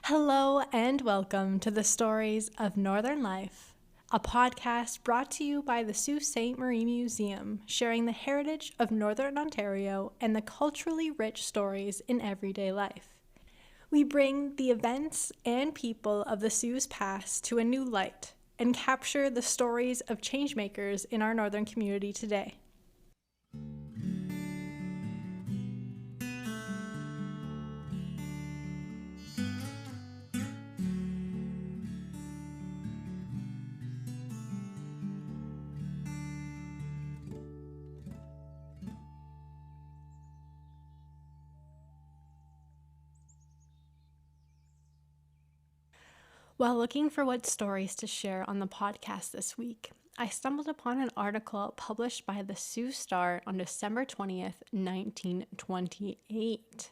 Hello and welcome to the Stories of Northern Life, a podcast brought to you by the Sault Ste. Marie Museum, sharing the heritage of Northern Ontario and the culturally rich stories in everyday life. We bring the events and people of the Sioux's past to a new light and capture the stories of changemakers in our northern community today. While looking for what stories to share on the podcast this week, I stumbled upon an article published by the Sault Ste. On December 20th, 1928.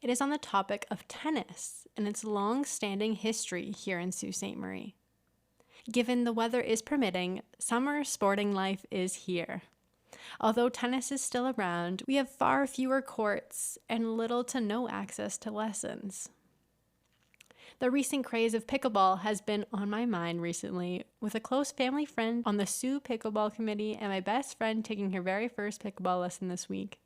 It is on the topic of tennis and its long-standing history here in Sault Ste. Marie. Given the weather is permitting, summer sporting life is here. Although tennis is still around, we have far fewer courts and little to no access to lessons. The recent craze of pickleball has been on my mind recently, with a close family friend on the Sioux Pickleball Committee and my best friend taking her very first pickleball lesson this week.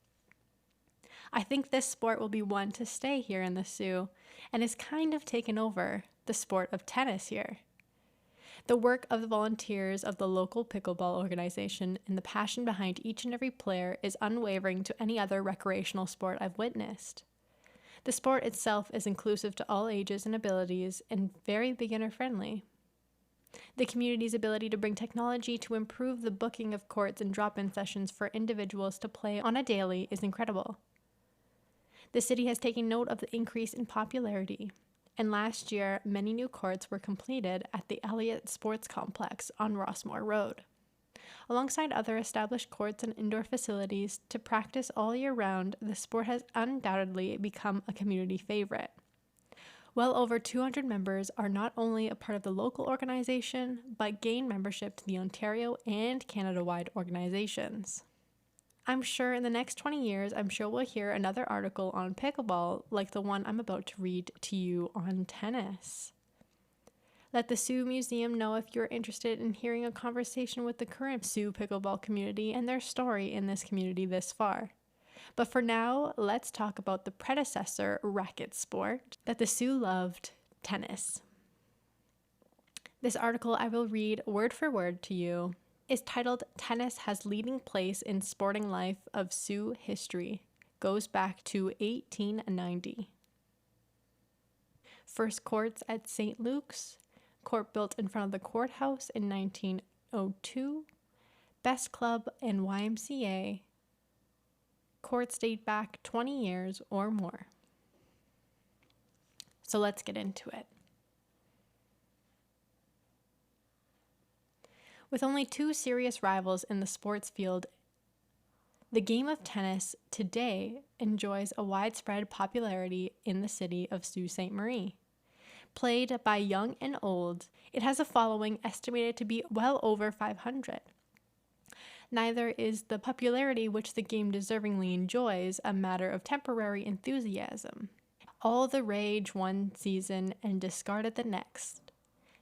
I think this sport will be one to stay here in the Sioux, and has kind of taken over the sport of tennis here. The work of the volunteers of the local pickleball organization and the passion behind each and every player is unwavering to any other recreational sport I've witnessed. The sport itself is inclusive to all ages and abilities and very beginner-friendly. The community's ability to bring technology to improve the booking of courts and drop-in sessions for individuals to play on a daily is incredible. The city has taken note of the increase in popularity, and last year many new courts were completed at the Elliott Sports Complex on Rossmore Road, alongside other established courts and indoor facilities to practice all year round. The sport has undoubtedly become a community favorite. Well over 200 members are not only a part of the local organization, but gain membership to the Ontario and Canada-wide organizations. I'm sure in the next 20 years, we'll hear another article on pickleball like the one I'm about to read to you on tennis. Let the Sioux Museum know if you're interested in hearing a conversation with the current Sioux pickleball community and their story in this community this far. But for now, let's talk about the predecessor racket sport that the Sioux loved, tennis. This article I will read word for word to you is titled "Tennis Has Leading Place in Sporting Life of Sioux History. Goes back to 1890. First courts at St. Luke's. Court built in front of the courthouse in 1902. Best Club and YMCA. Courts date back 20 years or more." So let's get into it. With only two serious rivals in the sports field, the game of tennis today enjoys a widespread popularity in the city of Sault Ste. Marie. Played by young and old, it has a following estimated to be well over 500. Neither is the popularity which the game deservingly enjoys a matter of temporary enthusiasm. All the rage one season and discarded the next.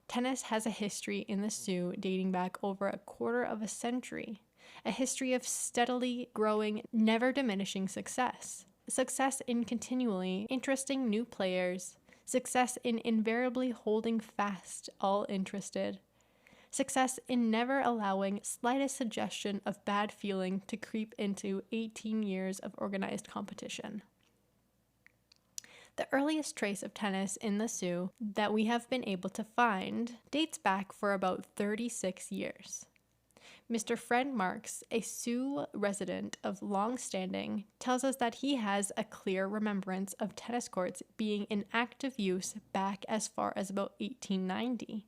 Tennis has a history in the Sioux dating back over a quarter of a century, a history of steadily growing, never diminishing success. Success in continually interesting new players, success in invariably holding fast all interested, success in never allowing slightest suggestion of bad feeling to creep into 18 years of organized competition. The earliest trace of tennis in the Sioux that we have been able to find dates back for about 36 years. Mr. Fred Marks, a Sioux resident of long standing, tells us that he has a clear remembrance of tennis courts being in active use back as far as about 1890.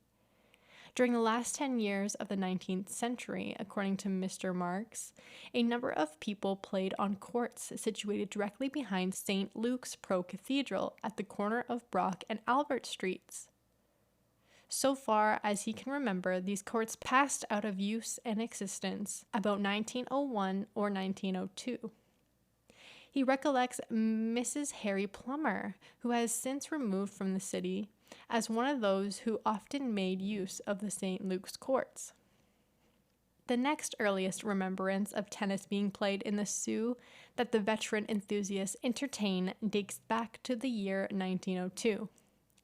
During the last 10 years of the 19th century, according to Mr. Marks, a number of people played on courts situated directly behind St. Luke's Pro Cathedral at the corner of Brock and Albert Streets. So far as he can remember, these courts passed out of use and existence about 1901 or 1902. He recollects Mrs. Harry Plummer, who has since removed from the city, as one of those who often made use of the St. Luke's courts. The next earliest remembrance of tennis being played in the Sault that the veteran enthusiasts entertain dates back to the year 1902.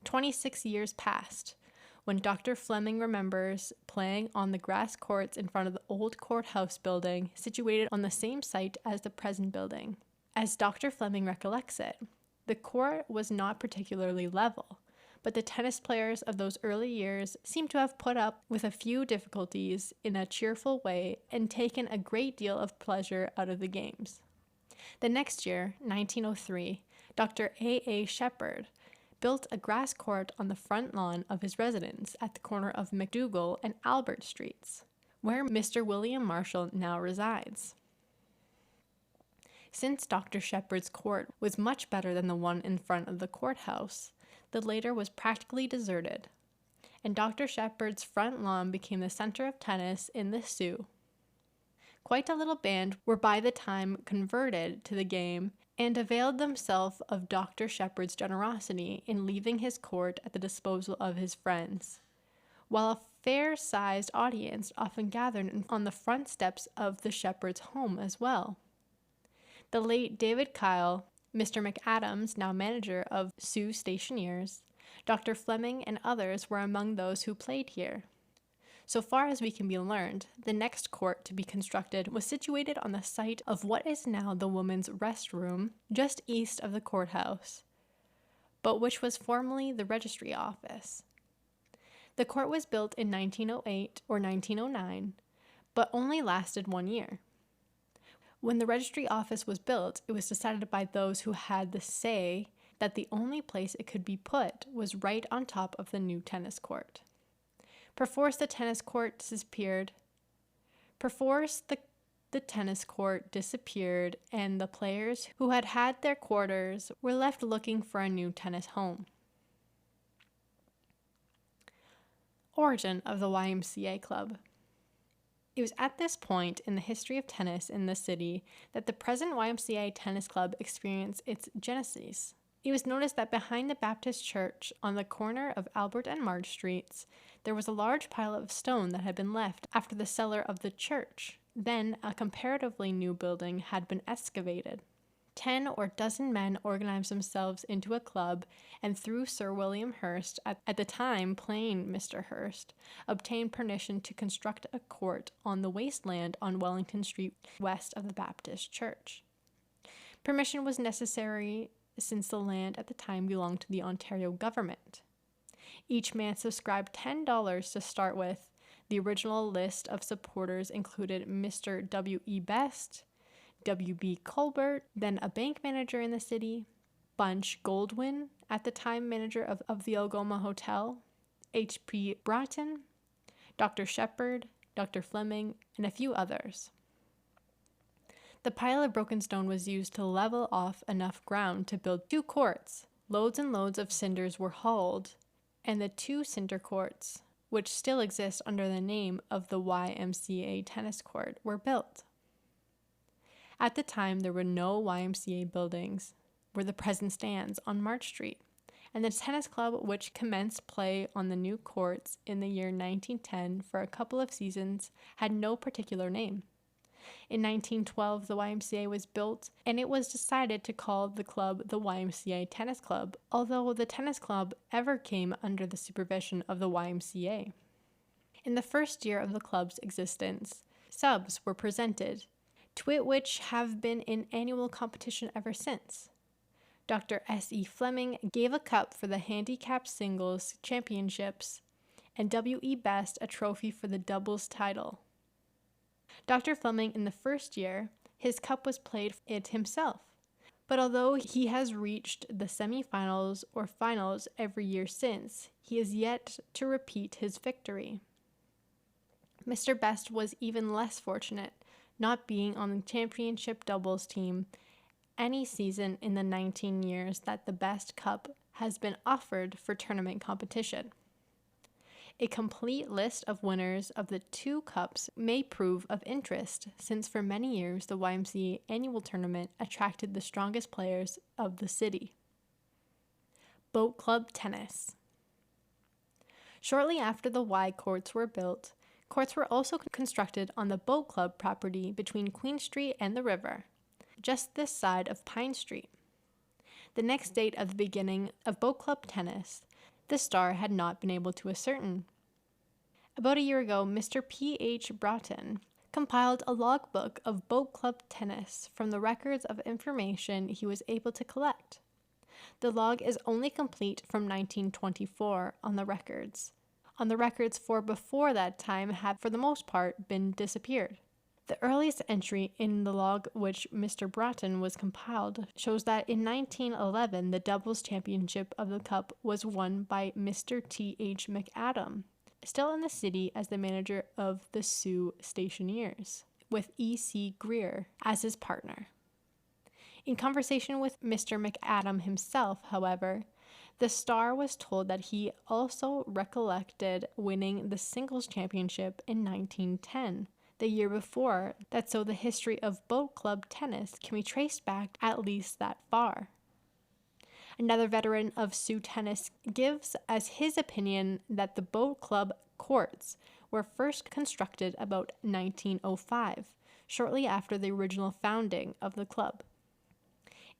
26 years passed, when Dr. Fleming remembers playing on the grass courts in front of the old courthouse building situated on the same site as the present building. As Dr. Fleming recollects it, the court was not particularly level, but the tennis players of those early years seem to have put up with a few difficulties in a cheerful way and taken a great deal of pleasure out of the games. The next year, 1903, Dr. A. Shepherd built a grass court on the front lawn of his residence at the corner of McDougall and Albert Streets, where Mr. William Marshall now resides. Since Dr. Shepherd's court was much better than the one in front of the courthouse, the later was practically deserted, and Dr. Shepherd's front lawn became the center of tennis in the Sault. Quite a little band were by the time converted to the game and availed themselves of Dr. Shepherd's generosity in leaving his court at the disposal of his friends, while a fair-sized audience often gathered on the front steps of the Shepherd's home as well. The late David Kyle, Mr. McAdams, now manager of Sault Stationers, Dr. Fleming, and others were among those who played here. So far as we can be learned, the next court to be constructed was situated on the site of what is now the women's restroom, just east of the courthouse, but which was formerly the registry office. The court was built in 1908 or 1909, but only lasted 1 year. When the registry office was built, it was decided by those who had the say that the only place it could be put was right on top of the new tennis court. Perforce the tennis court disappeared. And the players who had had their quarters were left looking for a new tennis home. Origin of the YMCA Club. It was at this point in the history of tennis in the city that the present YMCA Tennis Club experienced its genesis. It was noticed that behind the Baptist church on the corner of Albert and March Streets, there was a large pile of stone that had been left after the cellar of the church. Then a comparatively new building had been excavated. 10 or dozen men organized themselves into a club, and through Sir William Hurst, at the time playing Mr. Hurst, obtained permission to construct a court on the waste land on Wellington Street west of the Baptist church. Permission was necessary since the land at the time belonged to the Ontario government. Each man subscribed $10 to start with. The original list of supporters included Mr. W.E. Best, W.B. Colbert, then a bank manager in the city, Bunch Goldwyn, at the time manager of the Algoma Hotel, H.P. Broughton, Dr. Shepherd, Dr. Fleming, and a few others. The pile of broken stone was used to level off enough ground to build 2 courts. Loads and loads of cinders were hauled, and the 2 cinder courts, which still exist under the name of the YMCA Tennis Court, were built. At the time, there were no YMCA buildings where the present stands on March Street, and the tennis club, which commenced play on the new courts in the year 1910 for a couple of seasons, had no particular name. In 1912, the YMCA was built, and it was decided to call the club the YMCA Tennis Club, although the tennis club ever came under the supervision of the YMCA. In the first year of the club's existence, subs were presented, to which have been in annual competition ever since. Dr. S.E. Fleming gave a cup for the handicap singles championships, and W.E. Best a trophy for the doubles title. Dr. Fleming, in the first year, his cup was played it himself, but although he has reached the semifinals or finals every year since, he is yet to repeat his victory. Mr. Best was even less fortunate, not being on the championship doubles team any season in the 19 years that the Best Cup has been offered for tournament competition. A complete list of winners of the two cups may prove of interest, since for many years the YMCA annual tournament attracted the strongest players of the city. Boat Club Tennis. Shortly after the Y courts were built, courts were also constructed on the Boat Club property between Queen Street and the river, just this side of Pine Street. The next date of the beginning of Boat Club Tennis, the Star had not been able to ascertain. About a year ago, Mr. P.H. Broughton compiled a logbook of Boat Club Tennis from the records of information he was able to collect. The log is only complete from 1924 on the records. On the records for before that time have, for the most part, been disappeared. The earliest entry in the log which Mr. Broughton was compiled shows that in 1911 the doubles championship of the cup was won by Mr. T.H. McAdam, still in the city as the manager of the Sault Stationers, with E.C. Greer as his partner. In conversation with Mr. McAdam himself, however, the Star was told that he also recollected winning the singles championship in 1910, the year before, so the history of Boat Club Tennis can be traced back at least that far. Another veteran of Sault tennis gives as his opinion that the Boat Club courts were first constructed about 1905, shortly after the original founding of the club.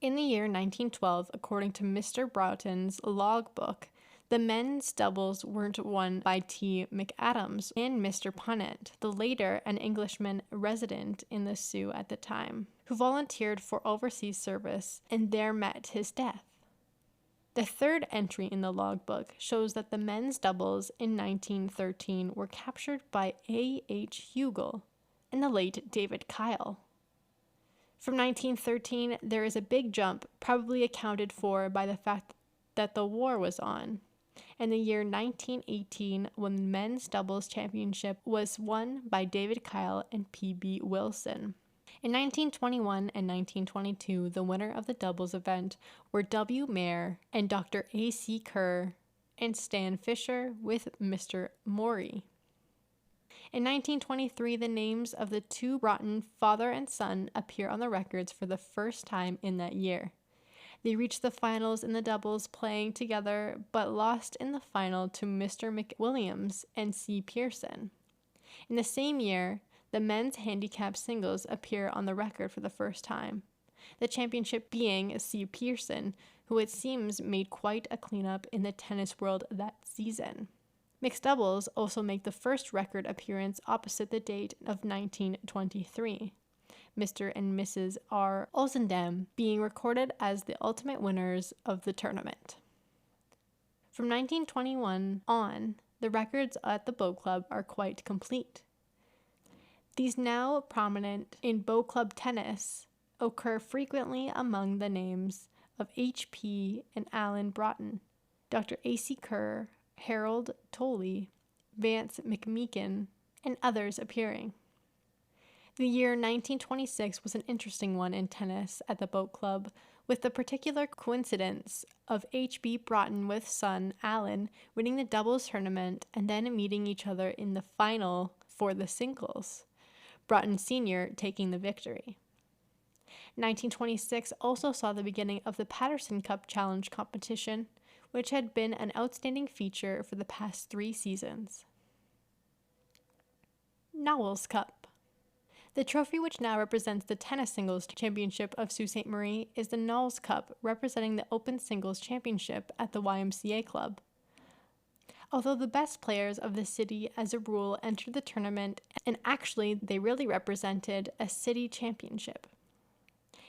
In the year 1912, according to Mr. Broughton's logbook, the men's doubles weren't won by T. McAdams and Mr. Punnett, the later an Englishman resident in the Sault at the time, who volunteered for overseas service and there met his death. The third entry in the logbook shows that the men's doubles in 1913 were captured by A. H. Hugel and the late David Kyle. From 1913, there is a big jump, probably accounted for by the fact that the war was on, and the year 1918, when the men's doubles championship was won by David Kyle and P.B. Wilson. In 1921 and 1922, the winner of the doubles event were W. Mayer and Dr. A.C. Kerr and Stan Fisher with Mr. Morey. In 1923, the names of the two Broughton father and son appear on the records for the first time in that year. They reached the finals in the doubles playing together, but lost in the final to Mr. McWilliams and C. Pearson. In the same year, the men's handicap singles appear on the record for the first time, the championship being C. Pearson, who it seems made quite a cleanup in the tennis world that season. Mixed doubles also make the first record appearance opposite the date of 1923. Mr. and Mrs. R. Olzendam being recorded as the ultimate winners of the tournament. From 1921 on, the records at the Boat Club are quite complete. These now prominent in Boat Club tennis occur frequently among the names of H.P. and Alan Broughton, Dr. A.C. Kerr, Harold Tolley, Vance McMeekin, and others appearing. The year 1926 was an interesting one in tennis at the Boat Club, with the particular coincidence of H.B. Broughton with son Alan winning the doubles tournament and then meeting each other in the final for the singles, Broughton Sr. taking the victory. 1926 also saw the beginning of the Patterson Cup Challenge competition, which had been an outstanding feature for the past 3 seasons. Knowles Cup. The trophy which now represents the tennis singles championship of Sault Ste. Marie is the Knowles Cup, representing the Open Singles Championship at the YMCA Club. Although the best players of the city as a rule entered the tournament, and actually they really represented a city championship.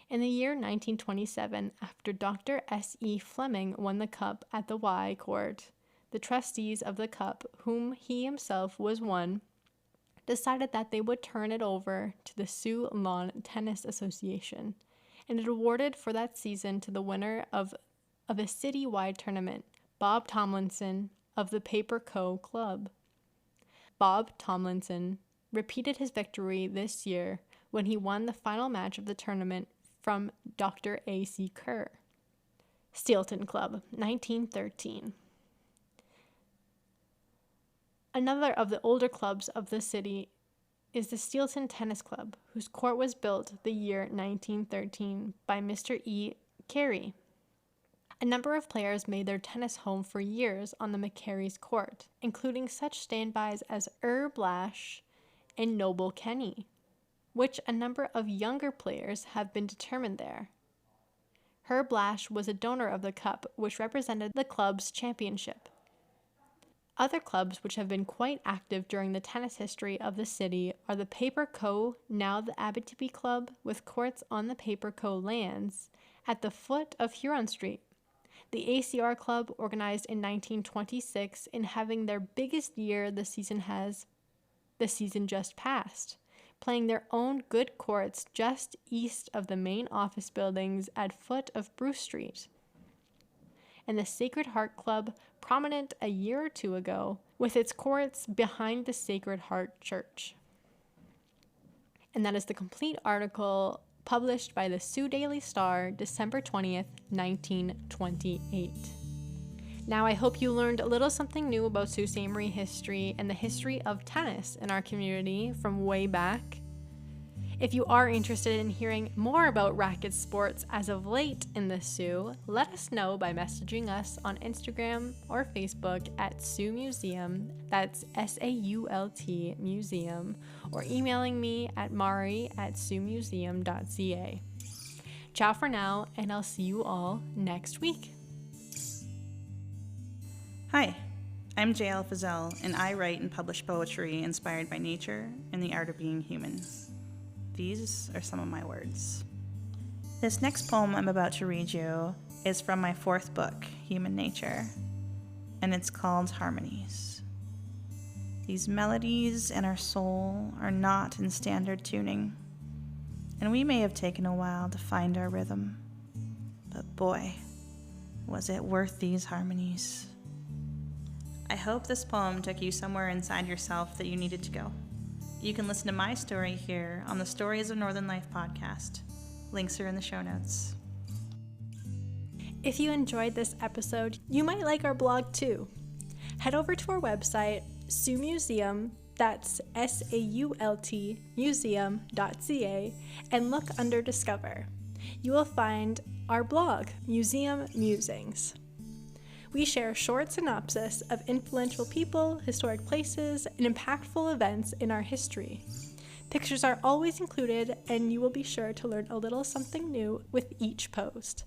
In the year 1927, after Dr. S.E. Fleming won the cup at the Y Court, the trustees of the cup, whom he himself was one, decided that they would turn it over to the Sault Lawn Tennis Association, and it awarded for that season to the winner of a city-wide tournament, Bob Tomlinson of the Paper Co. Club. Bob Tomlinson repeated his victory this year when he won the final match of the tournament from Dr. A.C. Kerr. Steelton Club, 1913. Another of the older clubs of the city is the Steelton Tennis Club, whose court was built the year 1913 by Mr. E. Carey. A number of players made their tennis home for years on the McCary's court, including such standbys as Herb Lash and Noble Kenny, which a number of younger players have been determined there. Herb Lash was a donor of the cup, which represented the club's championship. Other clubs which have been quite active during the tennis history of the city are the Paper Co., now the Abitibi Club, with courts on the Paper Co. lands at the foot of Huron Street. The ACR Club, organized in 1926 and having their biggest year the season just passed, playing their own good courts just east of the main office buildings at foot of Bruce Street. And the Sacred Heart Club, prominent a year or two ago, with its courts behind the Sacred Heart Church. And that is the complete article published by the Sioux Daily Star, December 20th, 1928. Now, I hope you learned a little something new about Sault Ste. Marie history and the history of tennis in our community from way back. If you are interested in hearing more about racket sports as of late in the Sioux, let us know by messaging us on Instagram or Facebook at Sioux Museum, that's SAULT Museum, or emailing me at mari@siouxmuseum.ca. Ciao for now, and I'll see you all next week. Hi, I'm J.L. Fazell, and I write and publish poetry inspired by nature and the art of being human. These are some of my words. This next poem I'm about to read you is from my fourth book, Human Nature, and it's called Harmonies. These melodies in our soul are not in standard tuning, and we may have taken a while to find our rhythm, but boy, was it worth these harmonies. I hope this poem took you somewhere inside yourself that you needed to go. You can listen to my story here on the Stories of Northern Life podcast. Links are in the show notes. If you enjoyed this episode, you might like our blog too. Head over to our website, Sioux Museum, that's SAULT museum.ca, and look under Discover. You will find our blog, Museum Musings. We share short synopsis of influential people, historic places, and impactful events in our history. Pictures are always included, and you will be sure to learn a little something new with each post.